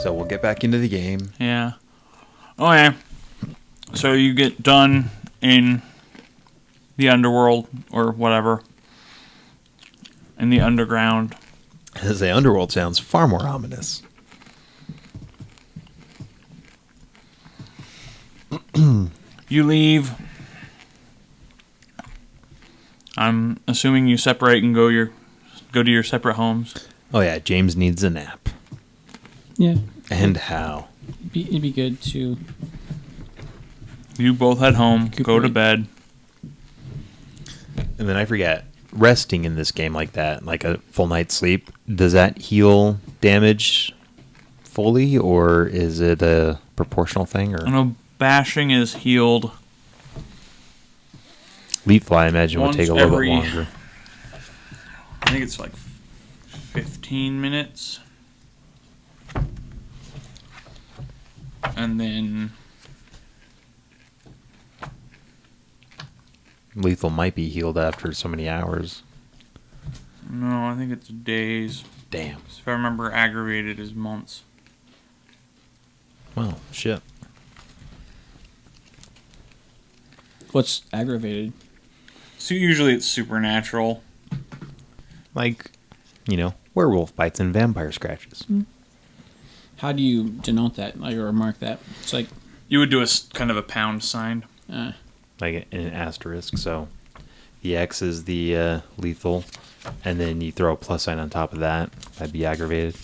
So we'll get back into the game. Yeah. Okay. So you get done in the underworld or whatever. In the underground. As the underworld sounds far more ominous. You leave. I'm assuming you separate and go to your separate homes. Oh yeah, James needs a nap. Yeah. And how? It'd be good to... You both head home, go to bed. And then I forget, resting in this game like that, like a full night's sleep, does that heal damage fully, or is it a proportional thing? Or I know bashing is healed. Lethal, I imagine, would take a little bit longer. I think it's like 15 minutes. And then... Lethal might be healed after so many hours. No, I think it's days. Damn. If I remember, aggravated is months. Well, shit. What's aggravated? So usually it's supernatural. Like, werewolf bites and vampire scratches. How do you denote that, or mark that? It's like... You would do a kind of a pound sign. Like an asterisk, so the X is the lethal, and then you throw a plus sign on top of that. That'd be aggravated.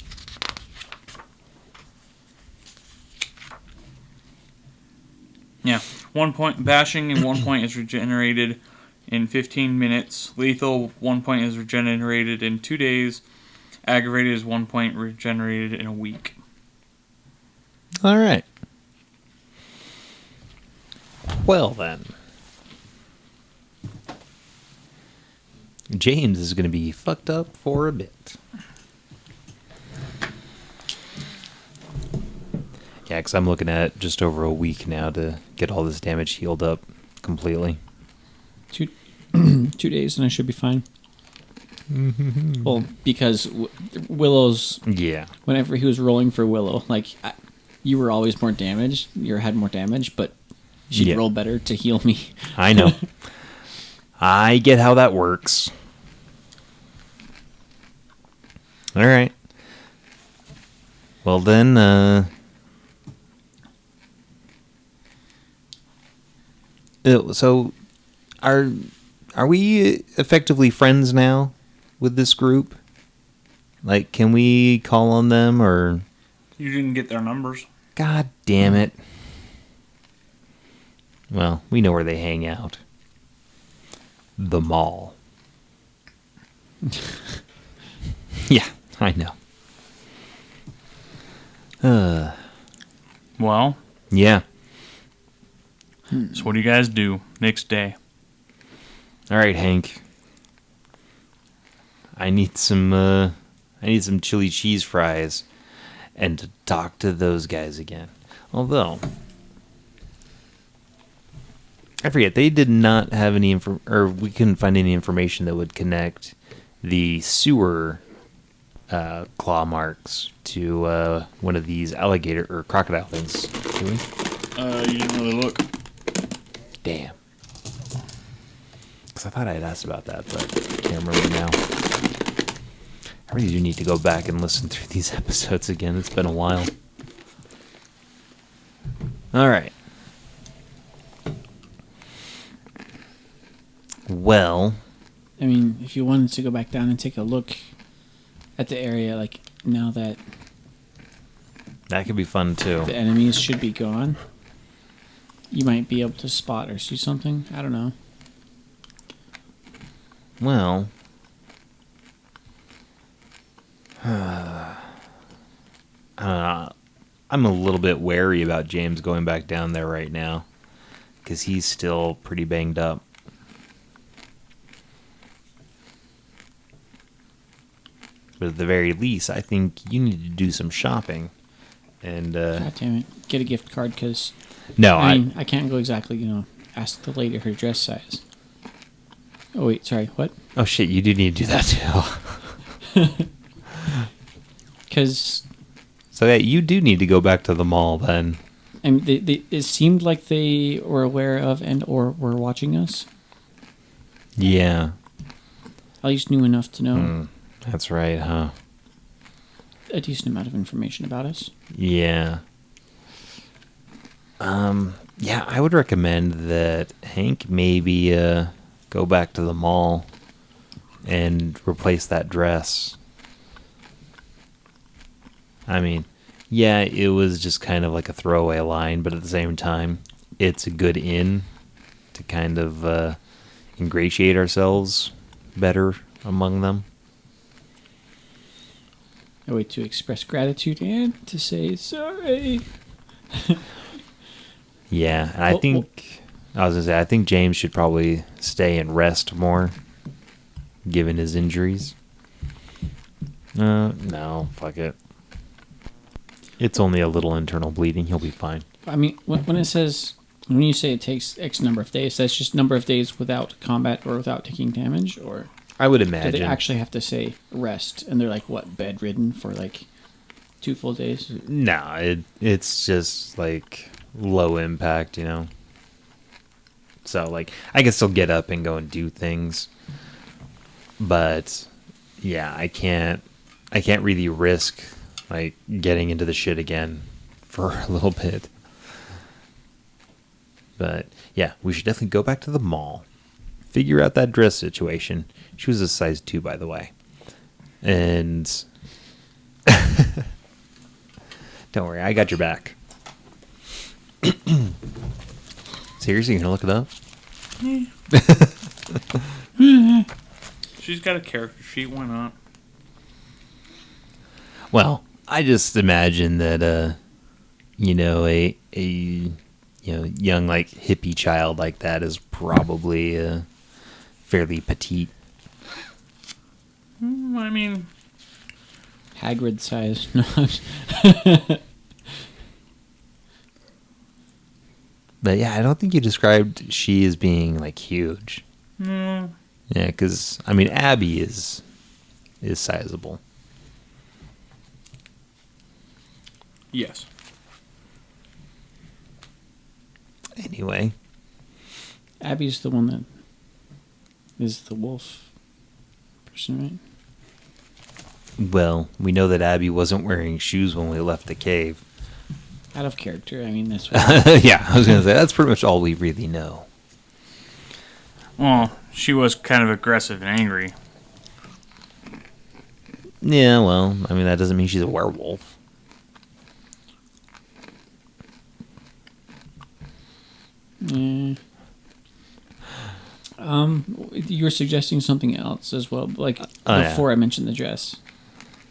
Yeah. 1 point bashing and 1 point is regenerated in 15 minutes. Lethal, 1 point is regenerated in 2 days. Aggravated is 1 point regenerated in a week. All right. Well then, James is going to be fucked up for a bit. Yeah, because I'm looking at just over a week now to get all this damage healed up completely. 2 days and I should be fine. Well, because Willow's... Yeah. Whenever he was rolling for Willow, you were always more damaged. You had more damage, but she'd roll better to heal me. I know. I get how that works. All right. Well then, so are we effectively friends now with this group? Like, can we call on them, or? You didn't get their numbers. God damn it. Well, we know where they hang out. The mall. Yeah, I know. Well. Yeah. So what do you guys do next day? All right, Hank. I need some chili cheese fries and to talk to those guys again. Although, I forget, they did not have any or we couldn't find any information that would connect the sewer claw marks to one of these alligator or crocodile things. Did we? You didn't really look. Damn. Because I thought I had asked about that, but I can't remember now. I really do need to go back and listen through these episodes again. It's been a while. All right. Well, I mean, if you wanted to go back down and take a look at the area, now that that could be fun too. The enemies should be gone, you might be able to spot or see something. I don't know. Well, I'm a little bit wary about James going back down there right now because he's still pretty banged up. But at the very least, I think you need to do some shopping. And God damn it. Get a gift card, because... No, I mean, I can't go exactly, ask the lady her dress size. Oh, wait, sorry, what? Oh, shit, you do need to do that, too. Because So yeah, you do need to go back to the mall then. And it seemed like they were aware of and or were watching us. Yeah. At least knew enough to know That's right, huh? a decent amount of information about us. Yeah. Yeah, I would recommend that Hank maybe go back to the mall and replace that dress. I mean, yeah, it was just kind of like a throwaway line, but at the same time, it's a good in to kind of ingratiate ourselves better among them. A way to express gratitude and to say sorry. Yeah, and I think James should probably stay and rest more, given his injuries. No, fuck it. It's only a little internal bleeding. He'll be fine. I mean, when you say it takes X number of days, that's just number of days without combat or without taking damage, or I would do imagine. they actually have to say rest and they're like what, bedridden for like 2 full days? No, it's just like low impact, you know. So like I can still get up and go and do things, but yeah, I can't really risk like getting into the shit again for a little bit. But yeah, we should definitely go back to the mall, figure out that dress situation. She was a size 2, by the way, and don't worry, I got your back. Seriously, you're gonna look it up? She's got a character sheet. Why not? Well, I just imagine that a young like hippie child like that is probably fairly petite. I mean, Hagrid size. No. But yeah, I don't think you described she as being like huge. no. Yeah, because I mean Abby is sizable. Yes. Anyway, Abby's the one that is the wolf person, right? well, we know that Abby wasn't wearing shoes when we left the cave. Out of character. I mean, that's what Yeah, I was gonna say that's pretty much all we really know. Well, she was kind of aggressive and angry. Yeah, well, I mean that doesn't mean she's a werewolf. Yeah. You were suggesting something else as well, like before I mentioned the dress.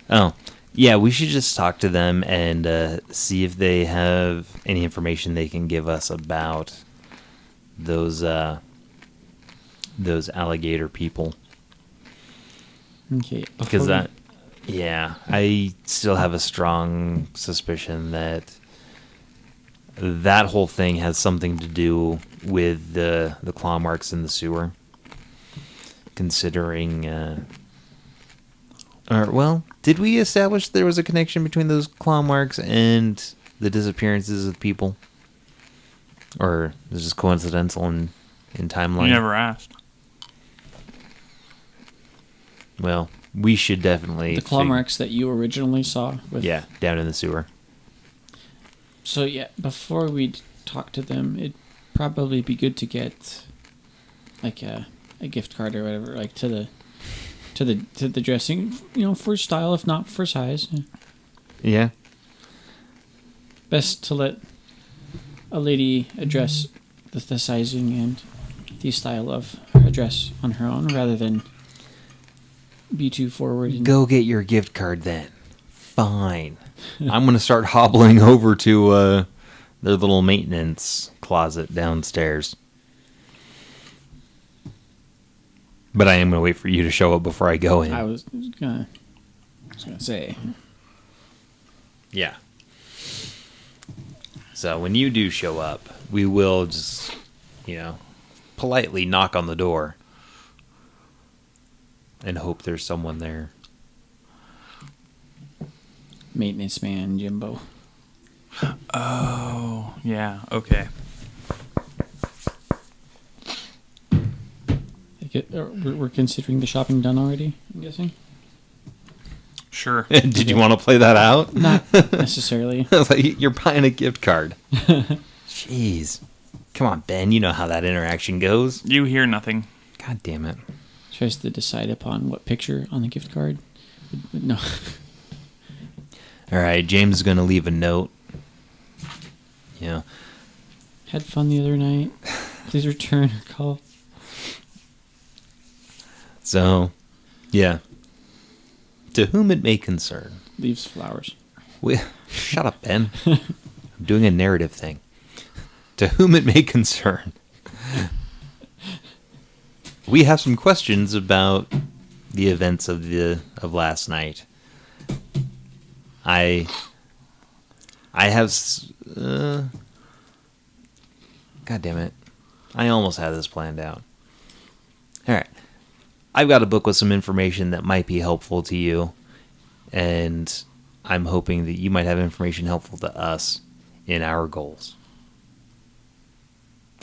Oh, yeah, we should just talk to them and see if they have any information they can give us about those alligator people. Okay. Because I still have a strong suspicion that that whole thing has something to do with the claw marks in the sewer. Considering, did we establish there was a connection between those claw marks and the disappearances of people? Or is this coincidental in timeline? You never asked. Well, we should definitely... The claw marks that you originally saw. Yeah, down in the sewer. So yeah, before we talk to them, it'd probably be good to get like a gift card or whatever, like to the dressing, for style, if not for size. Yeah. Best to let a lady address the sizing and the style of a dress on her own, rather than be too forward. And Go get your gift card then. Fine. I'm going to start hobbling over to their little maintenance closet downstairs. But I am going to wait for you to show up before I go in. I was gonna say. Yeah. So when you do show up, we will just, politely knock on the door and hope there's someone there. maintenance man Jimbo. Oh, yeah. Okay. We're considering the shopping done already, I'm guessing? Sure. Did you want to play that out? Not necessarily. Like, you're buying a gift card. Jeez. Come on, Ben. You know how that interaction goes. You hear nothing. God damn it. Tries to decide upon what picture on the gift card. No. All right, James is going to leave a note. Yeah. Had fun the other night. Please return or call. So, yeah. To whom it may concern. Leaves flowers. Shut up, Ben. I'm doing a narrative thing. To whom it may concern. We have some questions about the events of last night. I have God damn it. I almost had this planned out. All right. I've got a book with some information that might be helpful to you, and I'm hoping that you might have information helpful to us in our goals.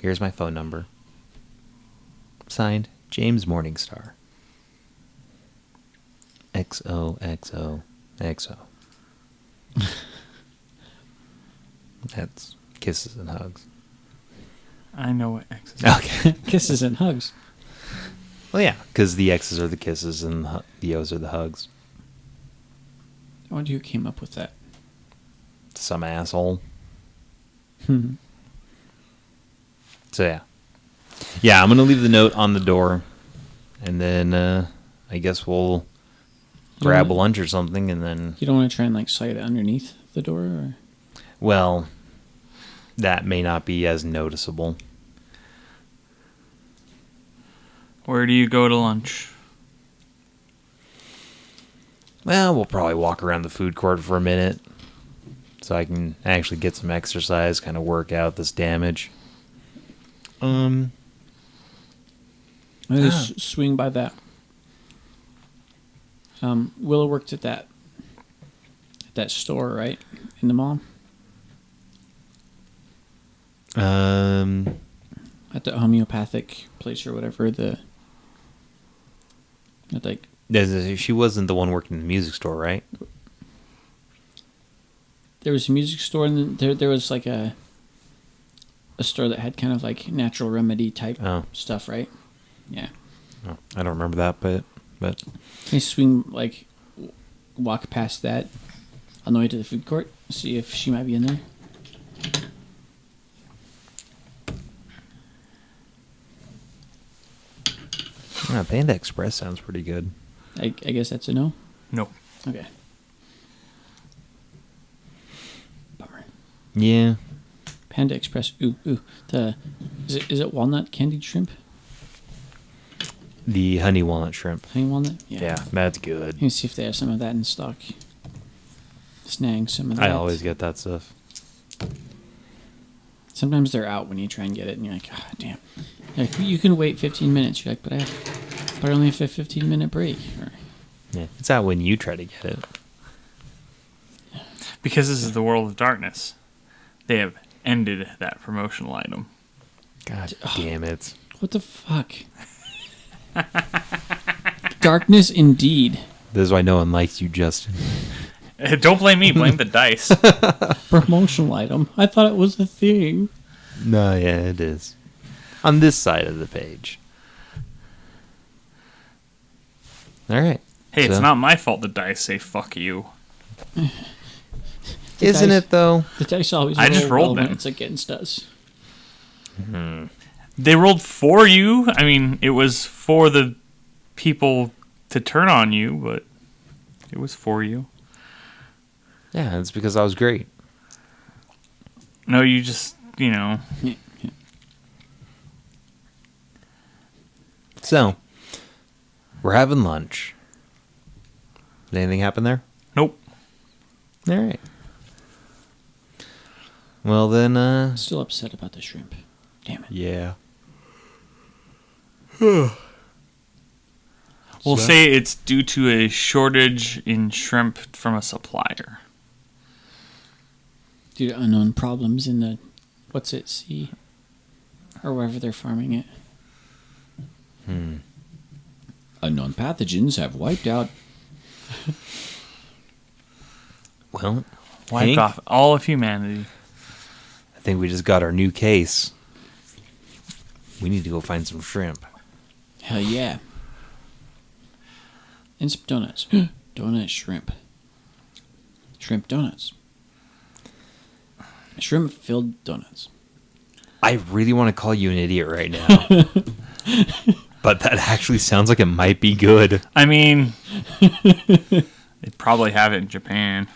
Here's my phone number. Signed, James Morningstar. XOXOXO. That's kisses and hugs. I know what X is. Okay. Kisses and hugs. Well, yeah, because the X's are the kisses and the O's are the hugs. I wonder who came up with that. Some asshole. Hmm. So, yeah. Yeah, I'm going to leave the note on the door. And then I guess we'll grab a lunch or something. And then, You don't want to try and like slide it underneath the door? Or? well, that may not be as noticeable. Where do you go to lunch? Well, we'll probably walk around the food court for a minute. So I can actually get some exercise, kind of work out this damage. I just swing by that. Willow worked at that store, right? In the mall? At the homeopathic place or whatever, She wasn't the one working in the music store, right? there was a music store and then there was like a store that had kind of like natural remedy type stuff, right? Yeah. Oh, I don't remember that, but I swing, like, walk past that on the way to the food court, see if she might be in there. Panda Express sounds pretty good. I guess that's a no? No. Okay. Bummer. Yeah. Panda Express. Ooh. Is it walnut candied shrimp? The honey walnut shrimp. Honey walnut? Yeah, that's good. Let me see if they have some of that in stock. Snag some of that. I always get that stuff. Sometimes they're out when you try and get it, and you're like, oh, damn. Like, you can wait 15 minutes. You're like, but I only have a 15-minute break. Or, Yeah, it's out when you try to get it. Because this is the world of darkness, they have ended that promotional item. God damn it. what the fuck? Darkness indeed. This is why no one likes you, Justin. Don't blame me, blame the dice. Promotional item. I thought it was a thing. No, yeah, it is. On this side of the page. All right. Hey, it's So- not my fault the dice say fuck you. Isn't dice- it, though? The dice always I just roll rolled well when them. it's against us. They rolled for you. I mean, it was for the people to turn on you, but it was for you. Yeah, it's because I was great. No, you just, Yeah. So, we're having lunch. Did anything happen there? nope. All right. Well, then, Still upset about the shrimp. Damn it. yeah. We'll So- say it's due to a shortage in shrimp from a supplier. due to unknown problems in the sea, or wherever they're farming it. Unknown pathogens have wiped out. Well, Wiped Hank, off all of humanity. I think we just got our new case. We need to go find some shrimp. Hell yeah. And some donuts. Donut shrimp. Shrimp donuts. Shrimp-filled donuts. I really want to call you an idiot right now. But that actually sounds like it might be good. I mean, they probably have it in Japan.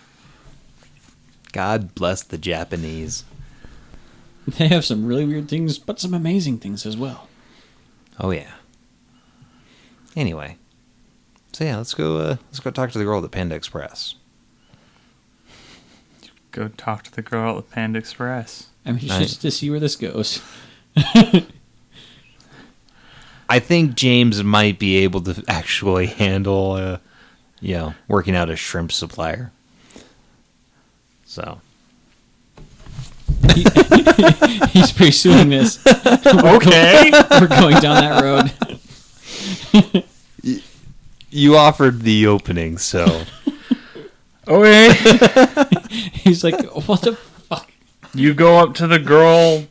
God bless the Japanese. They have some really weird things, but some amazing things as well. Oh yeah. Anyway, so yeah, let's go talk to the girl at the Panda Express. Go talk to the girl at the Panda Express. I mean, just to see where this goes. I think James might be able to actually handle, working out a shrimp supplier. So. He's pursuing this. Okay. We're going down that road. You offered the opening, so. Okay. He's like, what the fuck? You go up to the girl.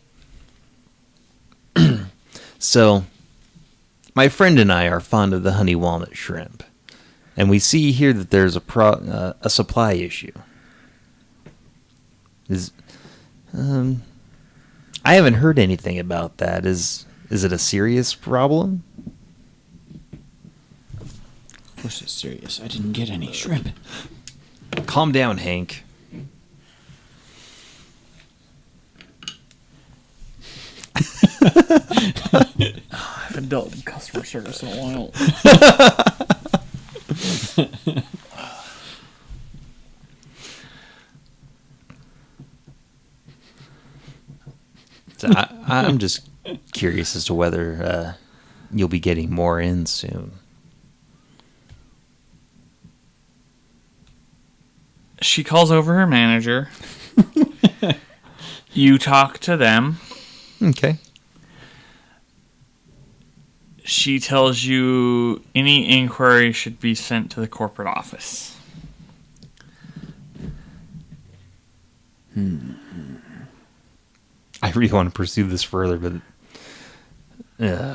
So, my friend and I are fond of the honey walnut shrimp. And we see here that there's a supply issue. I haven't heard anything about that. Is it a serious problem? Of course it's serious. I didn't get any shrimp. Calm down, Hank. I haven't dealt in customer service in a while. So I'm just curious as to whether you'll be getting more in soon. She calls over her manager. You talk to them. Okay. She tells you any inquiry should be sent to the corporate office. I really want to pursue this further, but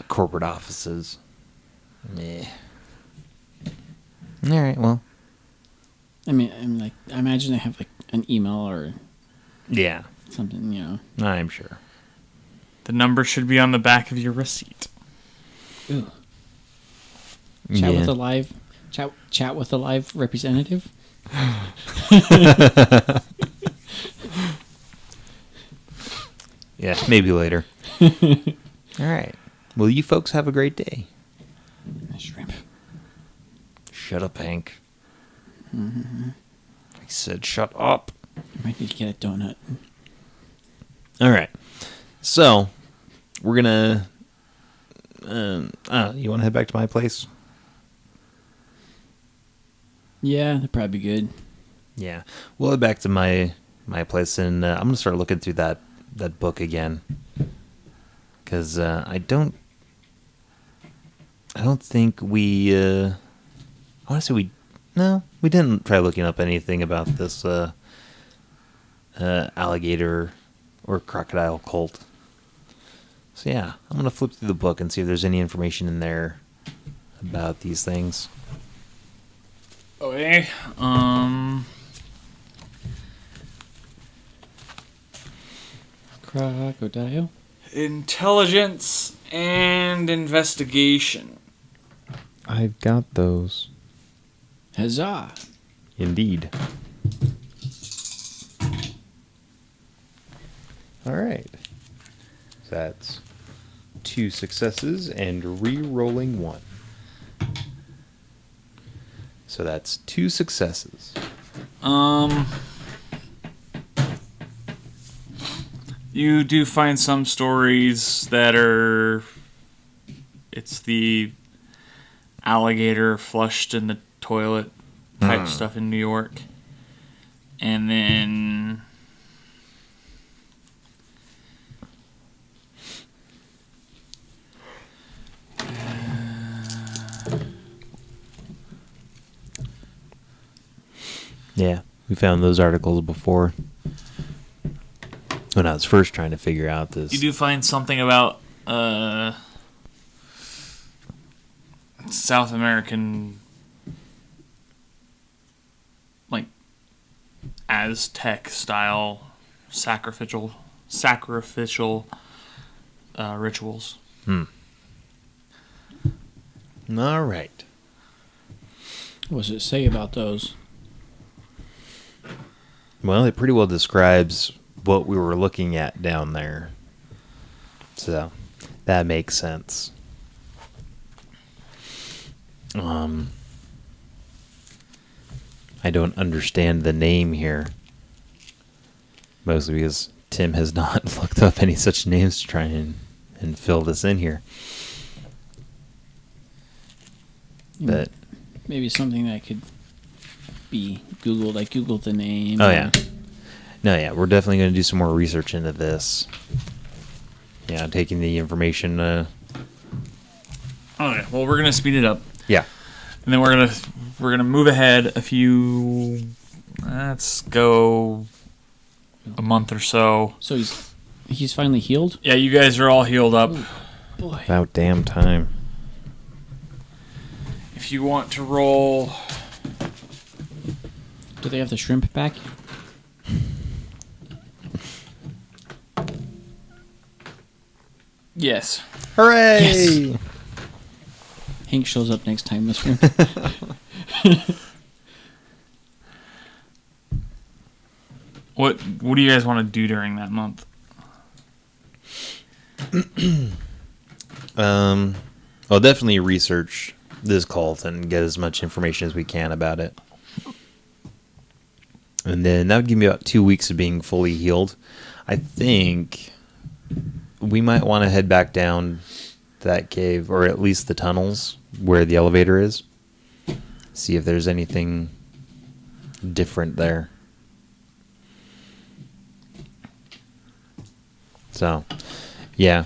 corporate offices. Meh. All right, well. I imagine they have like an email or Yeah, something, I'm sure. The number should be on the back of your receipt. Ooh. Yeah. Chat with a live representative. Yeah, maybe later. All right. Well, you folks have a great day. Shrimp. Shut up, Hank. I said shut up. I might need to get a donut. All right. So, we're going to... you want to head back to my place? Yeah, that'd probably be good. Yeah. We'll head back to my place, and I'm going to start looking through that book again. Because I don't think we... I want to say we didn't try looking up anything about this alligator or crocodile cult. So yeah, I'm going to flip through the book and see if there's any information in there about these things. Okay. Crocodile. Intelligence and investigation. I've got those. Huzzah! Indeed. All right. That's 2 successes and re-rolling 1. So that's 2 successes. You do find some stories that are... It's the alligator flushed in the toilet type stuff in New York. And then Yeah, we found those articles before. When I was first trying to figure out this. You do find something about South American, like, Aztec style sacrificial rituals. All right. What does it say about those? Well, it pretty well describes what we were looking at down there. So, that makes sense. I don't understand the name here. Mostly because Tim has not looked up any such names to try and fill this in here. But Maybe something that could be Googled. I Googled the name. oh yeah, no yeah, we're definitely going to do some more research into this. Yeah, taking the information. Okay, well, we're gonna speed it up, Yeah, and then we're gonna move ahead a few. Let's go a month or so. So he's finally healed? Yeah, you guys are all healed up. Ooh, boy. about damn time. If you want to roll, Do they have the shrimp back? yes. Hooray! Yes. Hank shows up next time this room. What do you guys want to do during that month? I'll definitely research this cult and get as much information as we can about it. And then that would give me about 2 weeks of being fully healed. I think we might want to head back down that cave, or at least the tunnels where the elevator is. See if there's anything different there. So, yeah.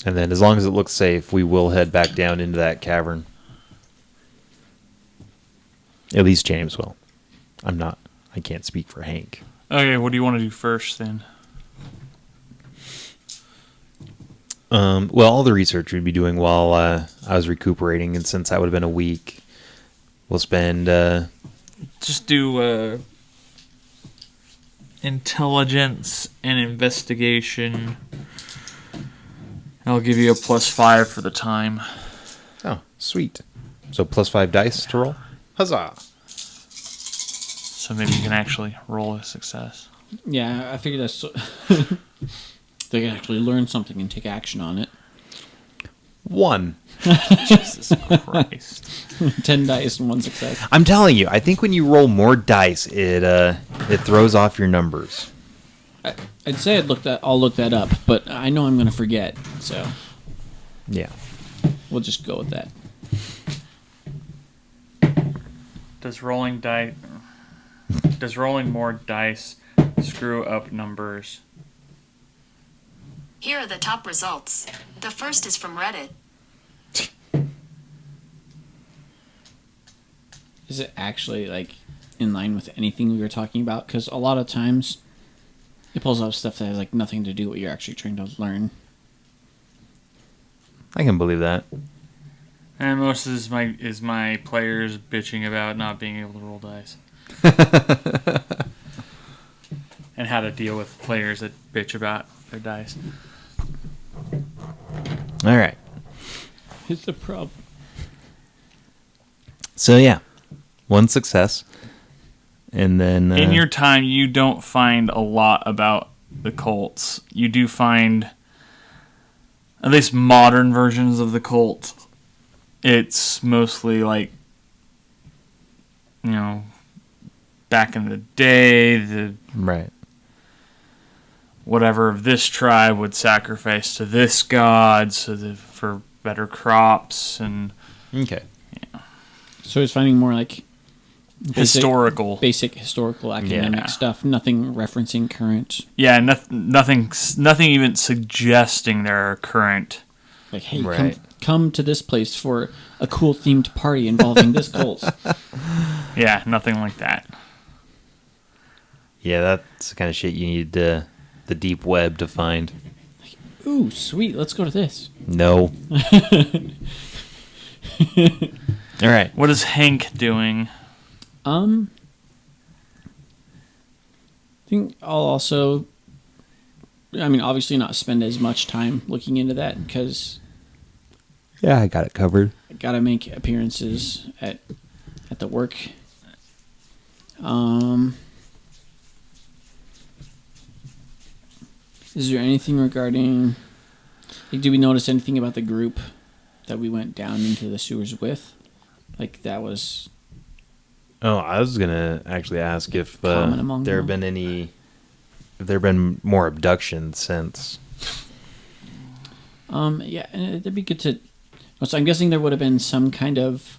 And then as long as it looks safe, we will head back down into that cavern. At least James will. I can't speak for Hank. Okay, what do you want to do first then? Well, all the research we'd be doing while I was recuperating, and since that would have been a week, we'll spend... Just do intelligence and investigation. I'll give you a +5 for the time. Oh, sweet. So +5 dice to roll? Huzzah! So maybe you can actually roll a success. Yeah, I figured that's... they can actually learn something and take action on it. 1. Jesus Christ. 10 dice and 1 success. I'm telling you, I think when you roll more dice, it throws off your numbers. I'd say I'll look that up, but I know I'm going to forget, so Yeah. we'll just go with that. Does rolling more dice screw up numbers? Here are the top results. The first is from Reddit. Is it actually, like, in line with anything we were talking about? Because a lot of times it pulls up stuff that has, like, nothing to do with what you're actually trying to learn. I can believe that. And most is my players bitching about not being able to roll dice. And how to deal with players that bitch about their dice. All right. It's the problem. So, yeah. 1 success. And then... In your time, you don't find a lot about the cults. You do find, at least modern versions of the cult, it's mostly like, back in the day, Right. whatever of this tribe would sacrifice to this god for better crops and Okay. So he's finding more, like, historical. basic historical academic Yeah. stuff, nothing referencing current. Yeah, nothing even suggesting there are current. Like, hey, Right. come to this place for a cool themed party involving this cult. Yeah, nothing like that. Yeah, that's the kind of shit you need the deep web to find. Ooh, sweet. Let's go to this. No. All right. What is Hank doing? I think I'll also, obviously not spend as much time looking into that because Yeah, I got it covered. I gotta make appearances at the work. Is there anything regarding, like, did we notice anything about the group that we went down into the sewers with? Like, that was... Oh, I was gonna actually ask if Common among there have them. been more abductions since. Yeah, and it'd be good to... So I'm guessing there would have been some kind of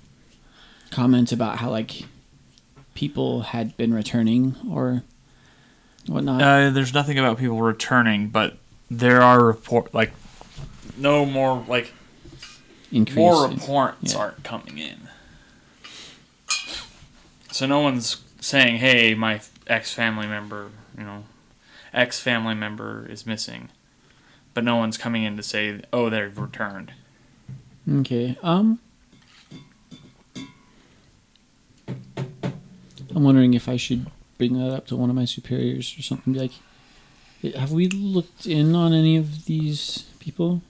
comment about how, like, people had been returning or whatnot. There's nothing about people returning, but there are no more, Increase more in- reports yeah. aren't coming in. So no one's saying, hey, my ex-family member is missing. But no one's coming in to say, oh, they've returned. Okay. I'm wondering if I should bring that up to one of my superiors or something. Be like, have we looked in on any of these people?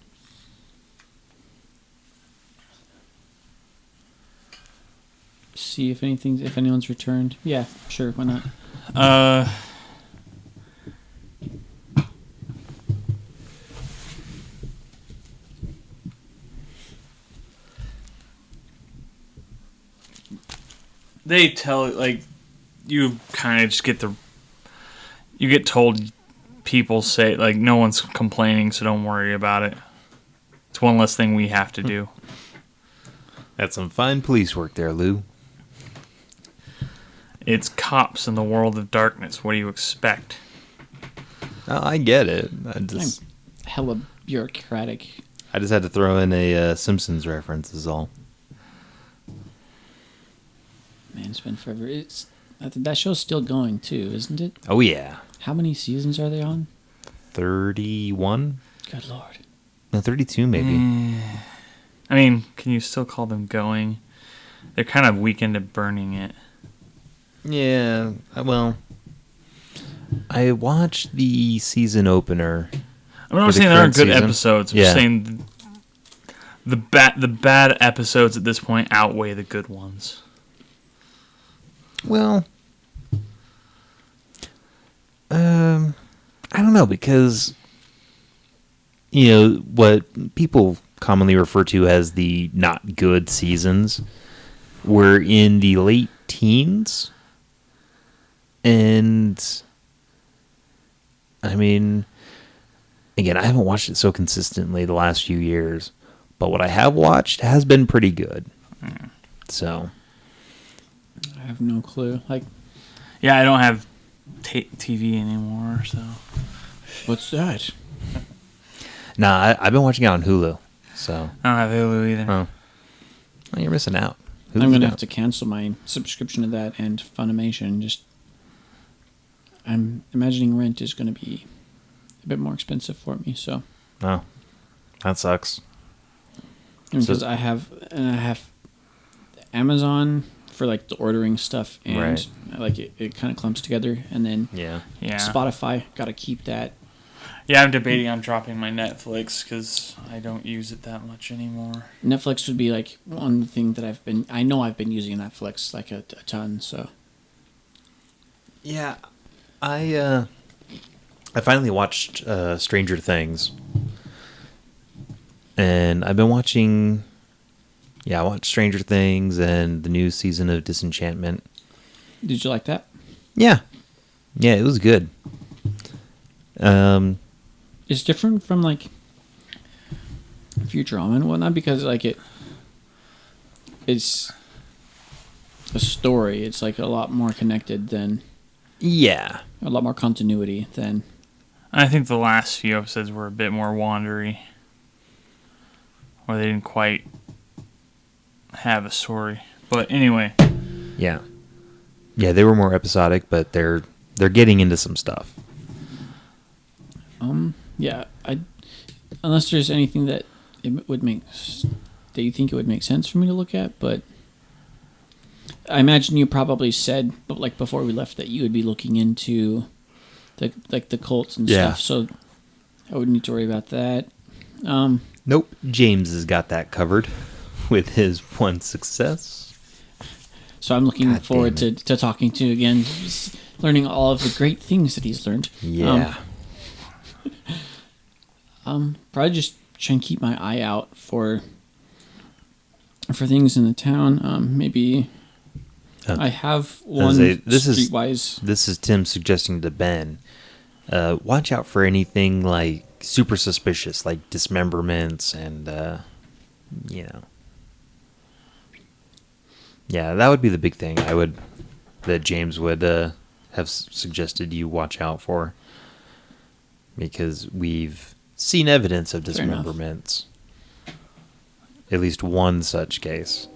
See if anyone's returned. Yeah, sure, why not? They tell, you kind of just you get told, people say, no one's complaining, so don't worry about it. It's one less thing we have to do. That's some fine police work there, Lou. It's cops in the world of darkness. What do you expect? Oh, I get it. I'm hella bureaucratic. I just had to throw in a Simpsons reference is all. Man, it's been forever. That show's still going too, isn't it? Oh, yeah. How many seasons are they on? 31? Good lord. No, 32 maybe. I mean, can you still call them going? They're kind of weakened at burning it. Yeah, well, I watched the season opener. I'm not For the saying there aren't current good season? episodes. I'm Yeah. just saying the bad episodes at this point outweigh the good ones. Well, I don't know, because, what people commonly refer to as the not good seasons were in the late teens. And, I mean, again, I haven't watched it so consistently the last few years, but what I have watched has been pretty good. So, I have no clue. Like, Yeah, I don't have TV anymore, so. what's that? nah, I've been watching it on Hulu. So, I don't have Hulu either. well, you're missing out. I'm going to out. have to cancel my subscription to that and Funimation. I'm imagining rent is going to be a bit more expensive for me, so. Oh, that sucks. Because I have Amazon for like the ordering stuff, and Right. it kind of clumps together, and then Yeah. Yeah. Spotify, got to keep that. Yeah, I'm debating on dropping my Netflix because I don't use it that much anymore. Netflix would be like one thing that I've been using Netflix like a ton, so. Yeah, I finally watched Stranger Things, and I've been watching. Yeah, I watched Stranger Things and the new season of Disenchantment. Did you like that? Yeah, it was good. It's different from like Futurama and whatnot because like it's a story. It's like a lot more connected than Yeah, a lot more continuity than. I think the last few episodes were a bit more wandery. Or they didn't quite have a story. But anyway. Yeah. Yeah, they were more episodic, but they're getting into some stuff. Yeah, unless there's anything that it would make that you think it would make sense for me to look at, but I imagine you probably said, but like before we left, that you would be looking into the cults and Yeah. stuff, so I wouldn't need to worry about that. Nope, James has got that covered with his one success. So I'm looking God forward damn to talking to, again, learning all of the great things that he's learned. Yeah. Probably just try and keep my eye out for things in the town. Maybe I have one streetwise. This is Tim suggesting to Ben. Watch out for anything like super suspicious, like dismemberments and Yeah, that would be the big thing that James would have suggested you watch out for, because we've seen evidence of dismemberments. At least one such case.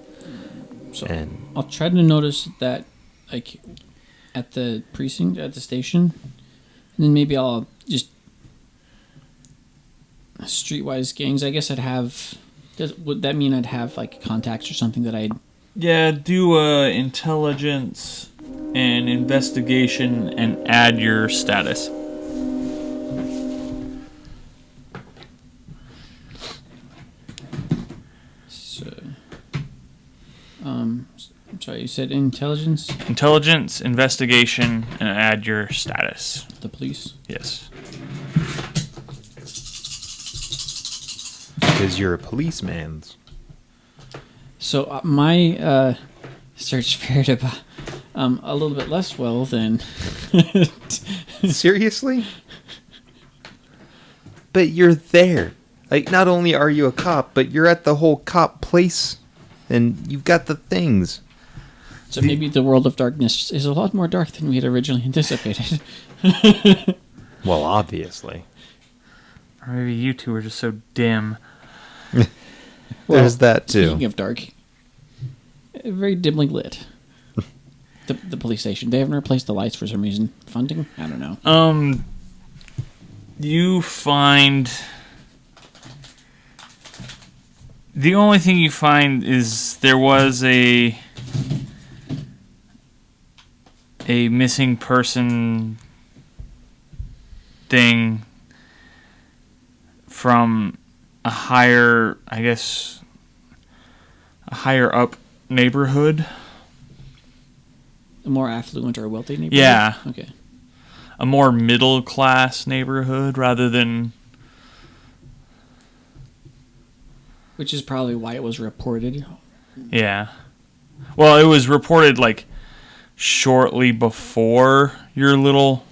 So And I'll try to notice that, like, at the precinct, at the station, and then maybe I'll just streetwise gangs. I guess I'd have. Would that mean I'd have like contacts or something that I'd? Yeah, do intelligence and investigation and add your status. So, I'm sorry, you said intelligence? Intelligence, investigation, and add your status. The police? Yes. because you're a policeman. So my search fared about a little bit less well than. Seriously? But you're there. Like, not only are you a cop, but you're at the whole cop place, and you've got the things. So maybe the world of darkness is a lot more dark than we had originally anticipated. Well, obviously. Or maybe you two are just so dim. There's that, too. Speaking of dark, very dimly lit. The police station. They haven't replaced the lights for some reason. Funding? I don't know. You find... The only thing you find is there was a missing person thing from a higher, I guess, a higher up neighborhood. A more affluent or wealthy neighborhood? Yeah. Okay. A more middle class neighborhood rather than... Which is probably why it was reported. Yeah. Well, it was reported like shortly before your little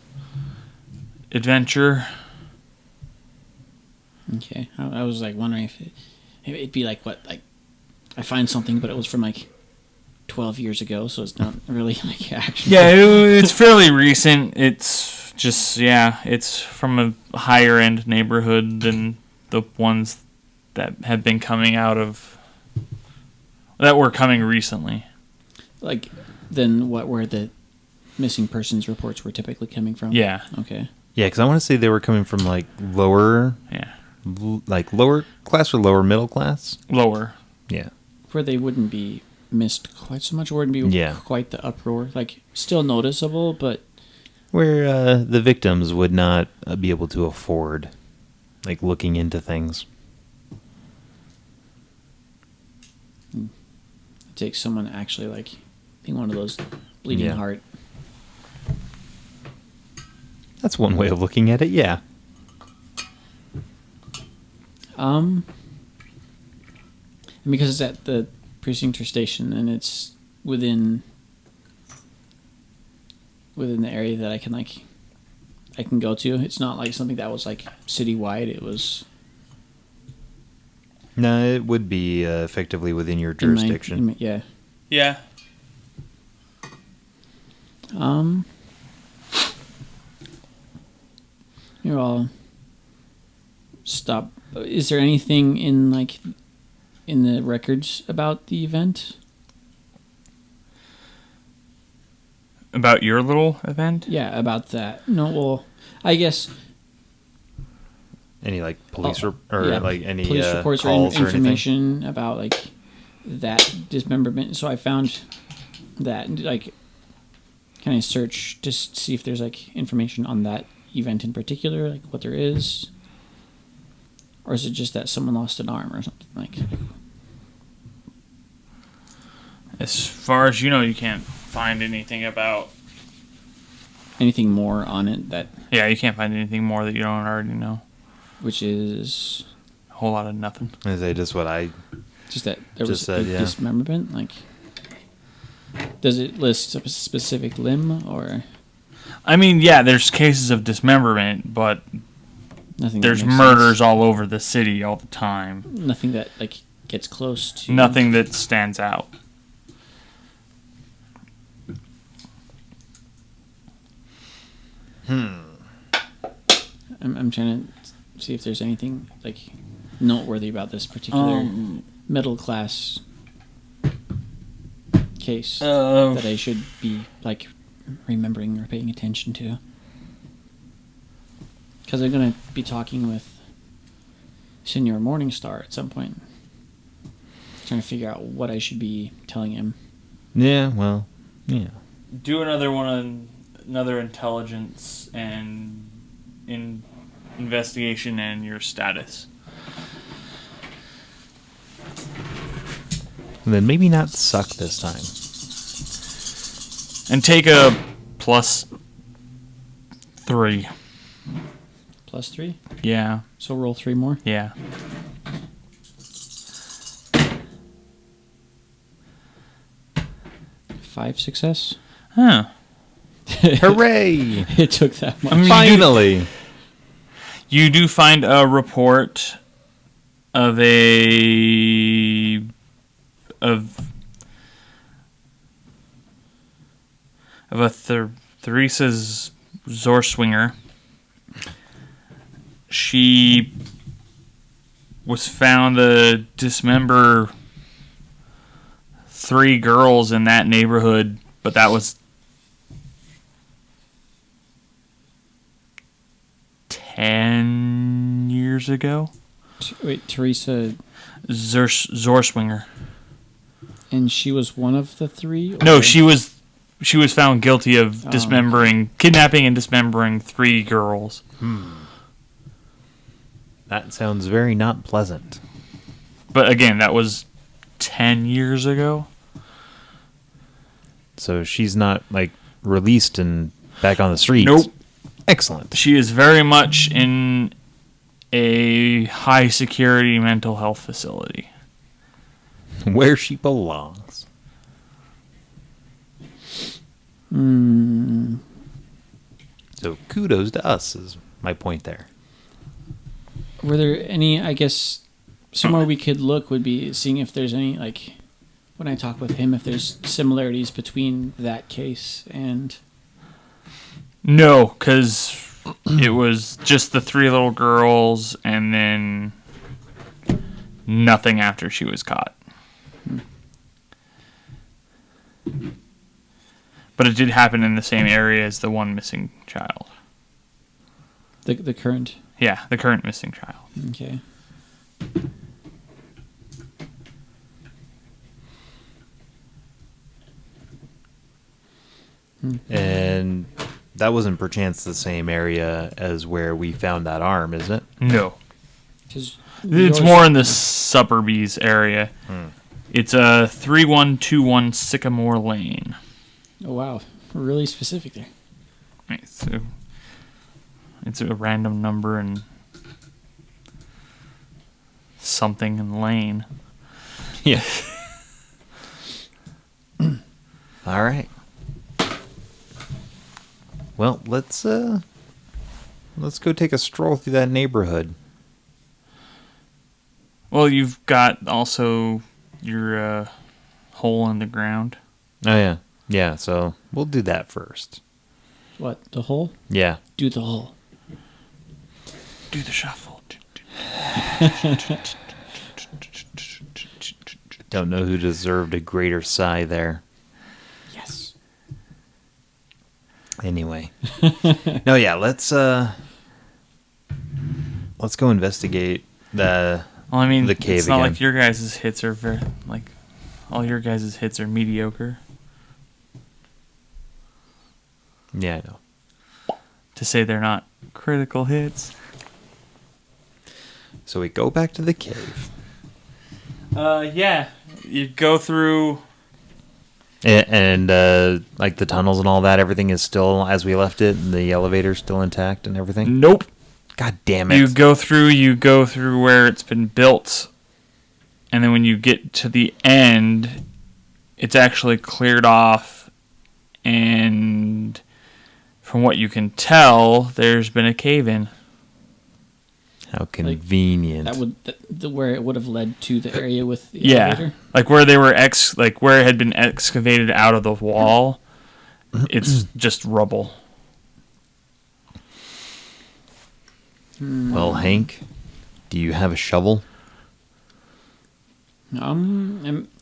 adventure. Okay. I was like wondering if it'd be like what, like I find something, but it was from like 12 years ago, so it's not really like action. Yeah, it's fairly recent. It's just, yeah, it's from a higher end neighborhood than the ones that have been coming out of, that were coming recently. Like, then where the missing persons reports were typically coming from? Yeah. Okay. Yeah, because I want to say they were coming from, like, lower... Yeah. Like, lower class or lower middle class? Lower. Yeah. Where they wouldn't be missed quite so much, or wouldn't be quite the uproar. Like, still noticeable, but... Where the victims would not be able to afford, like, looking into things. It takes someone actually, like, being one of those bleeding heart. That's one way of looking at it, yeah. And because it's at the precinct or station, and it's within the area that I can go to. It's not like something that was like citywide. It was. No, it would be effectively within your jurisdiction. Yeah. Yeah. Here, I'll stop. Is there anything in like in the records about the event? About your little event? Yeah, about that. No, well, I guess Any like police yeah, any police reports calls or or anything? information about like that dismemberment. So I found that like kind of search to see if there's like information on that event in particular, like what there is, or is it just that someone lost an arm or something like? As far as you know, you can't find anything about... Anything more on it that... Yeah, you can't find anything more that you don't already know. Which is... A whole lot of nothing. Is that just what I... Just that there Just was said, a yeah. dismemberment? Like, does it list a specific limb or... I mean, yeah, there's cases of dismemberment, but Nothing that there's makes murders sense? all over the city all the time. Nothing that, like, gets close to... Nothing that stands out. I'm trying to see if there's anything, like, noteworthy about this particular middle class case that I should be, like, remembering or paying attention to. Because I'm going to be talking with Senior Morningstar at some point. Trying to figure out what I should be telling him. Yeah, well, yeah. Do another one on another intelligence and investigation and your status. And then maybe not suck this time. And take a +3. +3? Yeah, So roll 3 more? yeah. Five success? Huh. Hooray! It took that much. I mean, Finally! You do find a report of a Theresa Zorswinger. She was found to dismember 3 girls in that neighborhood, but that was 10 years ago. Wait, Teresa, Zorswinger. and she was one of the 3? No, or- she was found guilty of kidnapping and dismembering 3 girls. That sounds very not pleasant. But again, that was 10 years ago. So she's not, like, released and back on the streets? Nope. Excellent. She is very much in a high security mental health facility. Where she belongs. Hmm. So kudos to us is my point there. Were there any, I guess, somewhere we could look would be seeing if there's any, like, when I talk with him, if there's similarities between that case and... No, because it was just the 3 little girls and then nothing after she was caught. But it did happen in the same area as the one missing child. The current... Yeah, the current missing child. Okay. And that wasn't perchance the same area as where we found that arm, is it? No. 'Cause It's yours- more in the suburbs area. It's 3121 Sycamore Lane. Oh, wow. Really specific there. Right, so it's a random number and something in lane. Yeah. All right. Well, let's go take a stroll through that neighborhood. Well, you've got also your hole in the ground. Oh yeah. Yeah, so we'll do that first. What, the hole? Yeah. Do the hole. Do the shuffle. Don't know who deserved a greater sigh there. Yes. Anyway. No, yeah, let's go investigate the Well, I mean, the cave it's not again. like your guys' hits are very, like, all your guys' hits are mediocre. Yeah, I know. To say they're not critical hits. So we go back to the cave. Yeah. You go through. And like the tunnels and all that, everything is still as we left it, and the elevator's still intact and everything. Nope. God damn it! You go through where it's been built, and then when you get to the end, it's actually cleared off, and from what you can tell, there's been a cave-in. How convenient. That would where it would have led to the area with the Yeah, elevator. like where they were where it had been excavated out of the wall. It's just rubble. Well, Hank, do you have a shovel? I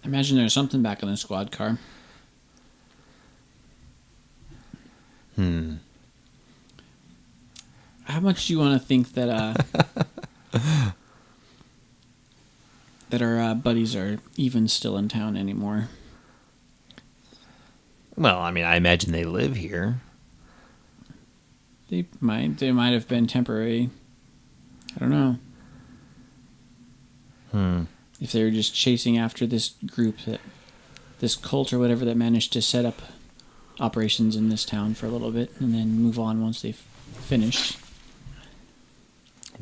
imagine there's something back in the squad car. How much do you want to think that that our buddies are even still in town anymore? Well, I mean, I imagine they live here. They might have been temporary. I don't know. If they were just chasing after this group, this cult or whatever that managed to set up operations in this town for a little bit and then move on once they've finished.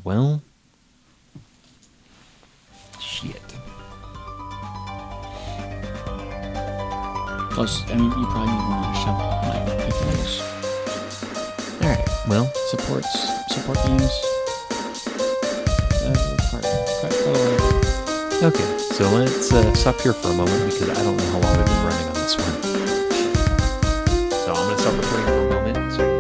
Well, shit. Plus, I mean, you probably need more than a shovel. Like, I think there's All right. Well, support games. Quite a lot. okay. So let's stop here for a moment because I don't know how long we've been running on this one. So I'm gonna stop recording for a moment so